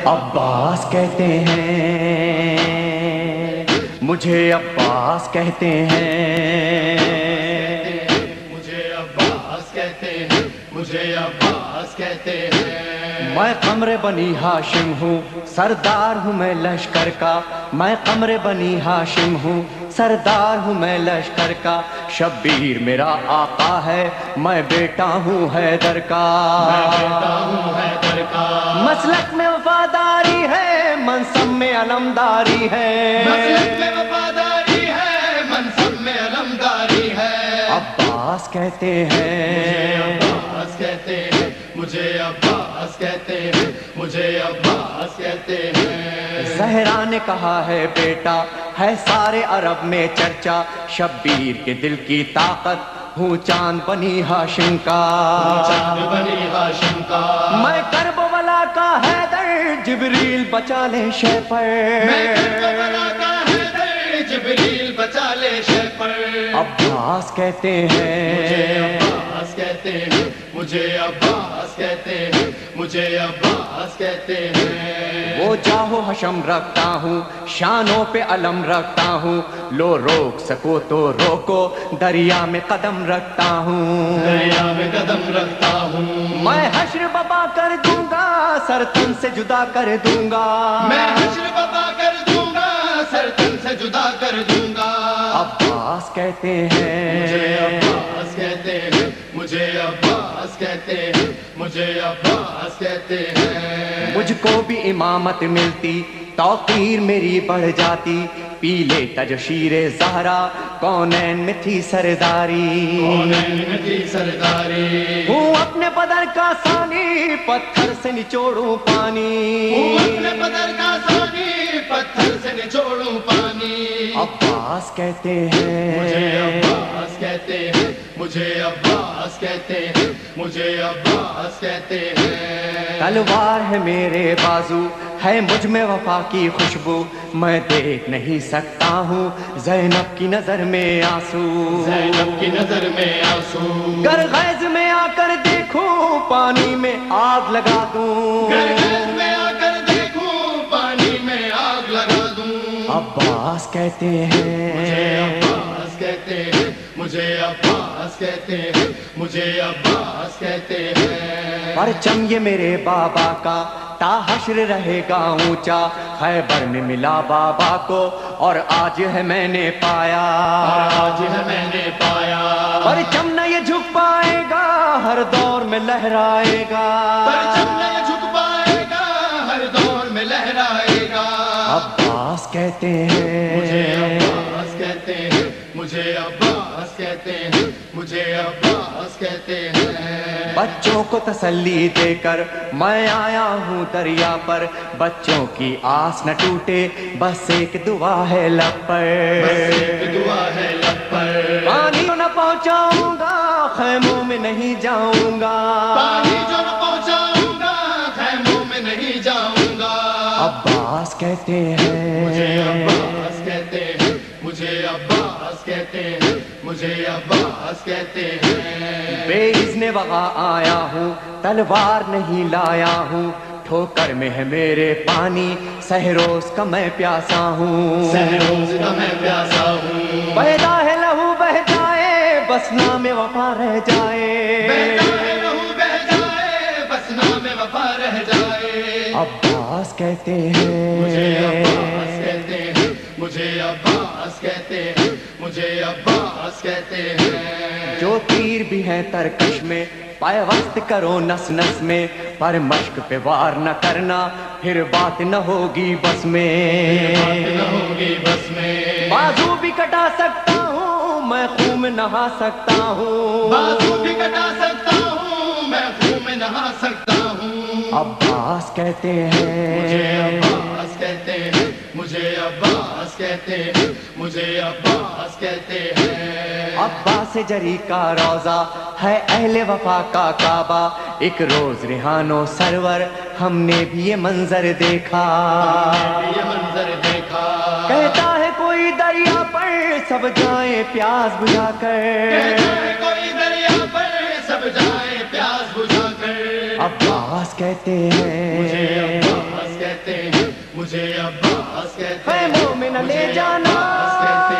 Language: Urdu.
عباس کہتے ہیں مجھے، عباس کہتے ہیں مجھے، عباس کہتے ہیں مجھے، عباس کہتے ہیں۔ میں قمر بنی ہاشم ہوں، سردار ہوں میں لشکر کا، میں قمر بنی ہاشم ہوں، سردار ہوں میں لشکر کا، شبیر میرا آقا ہے، میں بیٹا ہوں حیدر کا، میں بیٹا ہوں حیدر کا، مسلک میں وفاداری ہے، منصب میں علمداری ہے، مسلک میں وفاداری ہے، منصب میں علمداری ہے۔ عباس کہتے مجھے ہیں عباس کہتے ہیں، مجھے عباس کہتے ہیں، مجھے عباس کہتے ہیں۔ زہرا نے کہا ہے بیٹا ہے سارے عرب میں چرچا، شبیر کے دل کی طاقت ہوں چاند بنی ہاشم کا، چاند بنی ہاشم کا، میں کرب ولا کا حیدر، جبریل بچا لے شے پر، میں کربلا کا حیدر، جبریل بچا لے شے پر۔ عباس کہتے مجھے ہیں عباس کہتے ہیں، مجھے عباس کہتے ہیں، مجھے عباس کہتے ہیں۔ وہ جاہو حشم رکھتا ہوں، شانوں پہ علم رکھتا ہوں، لو روک سکو تو روکو، دریا میں قدم رکھتا ہوں، دریا میں قدم رکھتا ہوں، میں حشر ببا کر دوں گا، سر تن سے جدا کر دوں گا، میں حشر ببا کر دوں گا، سر تن سے جدا کر دوں گا۔ عباس کہتے مجھے ہیں عباس کہتے ہیں، مجھے عباس کہتے ہیں، مجھے عباس کہتے ہیں۔ مجھ کو بھی امامت ملتی، توقیر میری بڑھ جاتی، پی لیتا جو شیر زہرا، کونین میں تھی سرداری، کونین میں تھی سرداری، ہوں اپنے بدر کا ثانی، پتھر سے نچوڑوں پانی، اپنے بدر کا ثانی، پتھر سے نچوڑوں پانی۔ عباس کہتے مجھے ہیں عباس کہتے ہیں، مجھے عباس کہتے ہیں، مجھے عباس کہتے ہیں۔ تلوار ہے میرے بازو، ہے مجھ میں وفا کی خوشبو، میں دیکھ نہیں سکتا ہوں زینب کی نظر میں آنسو، زینب کی نظر میں آنسو، گر غیظ میں آ کر دیکھوں پانی میں آگ لگا دوں، گرگز میں آ کر دیکھوں پانی میں آگ لگا دوں۔ عباس کہتے مجھے ہیں عباس کہتے ہیں، مجھے عباس کہتے ہیں، مجھے عباس کہتے ہیں۔ پرچم یہ میرے بابا کا تا حشر رہے گا اونچا، خیبر میں ملا بابا کو اور آج ہے میں نے پایا، آج ہے میں نے پایا، پرچم نہ یہ جھک پائے گا، ہر دور میں لہرائے گا، پرچم نہیں جھک پائے گا، ہر دور میں لہرائے گا۔ عباس کہتے مجھے ہیں عباس کہتے ہیں، مجھے عباس کہتے ہیں، مجھے عباس کہتے ہیں۔ بچوں کو تسلی دے کر میں آیا ہوں دریا پر، بچوں کی آس نہ ٹوٹے، بس ایک دعا ہے لب پر، بس ایک دعا ہے لب پر، پانی نہ پہنچاؤں گا، خیموں میں نہیں جاؤں گا، پانی جو نہ پہنچاؤں گا، خیموں میں نہیں جاؤں گا۔ عباس کہتے مجھے ہیں عباس کہتے ہیں، مجھے عباس کہتے ہیں، مجھے عباس کہتے ہیں۔ بے اذن وغا آیا ہوں، تلوار نہیں لایا ہوں، ٹھوکر میں ہے میرے پانی، سہروز کا میں پیاسا ہوں، سہروز کا میں پیاسا ہوں، پیدا ہے لہو بہ جائے، بس نام وفا رہ جائے، بہتا ہے لہو بہ جائے، بس نام وفا رہ جائے۔ عباس کہتے مجھے عباس ہیں کہتے ہیں، مجھے عباس کہتے ہیں، مجھے عباس کہتے ہیں۔ جو تیر بھی ہیں ترکش میں، پیوست کرو نس نس میں، پر مشق پہ وار نہ کرنا، پھر بات نہ ہوگی بس میں، بات نہ ہوگی بس میں، بازو بھی کٹا سکتا ہوں میں، خون میں نہا سکتا ہوں، بازو بھی کٹا سکتا ہوں میں، خون میں نہا سکتا ہوں۔ عباس کہتے مجھے ہیں عباس کہتے ہیں، مجھے عباس کہتے ہیں، مجھے عباس کہتے ہیں۔ عباس جری کا روزہ ہے اہل وفا کا کعبہ، ایک روز ریحانو سرور ہم نے بھی یہ منظر دیکھا، یہ منظر دیکھا، کہتا ہے کوئی دریا پر سب جائیں پیاس بجھا کر، کہتا ہے کوئی دریا پر سب جائے پیاس بجھا کر۔ عباس کہتے مجھے ہیں عباس کہتے مجھے عباس کہتے اے ہیں مومن لے جانا، عباس کہتے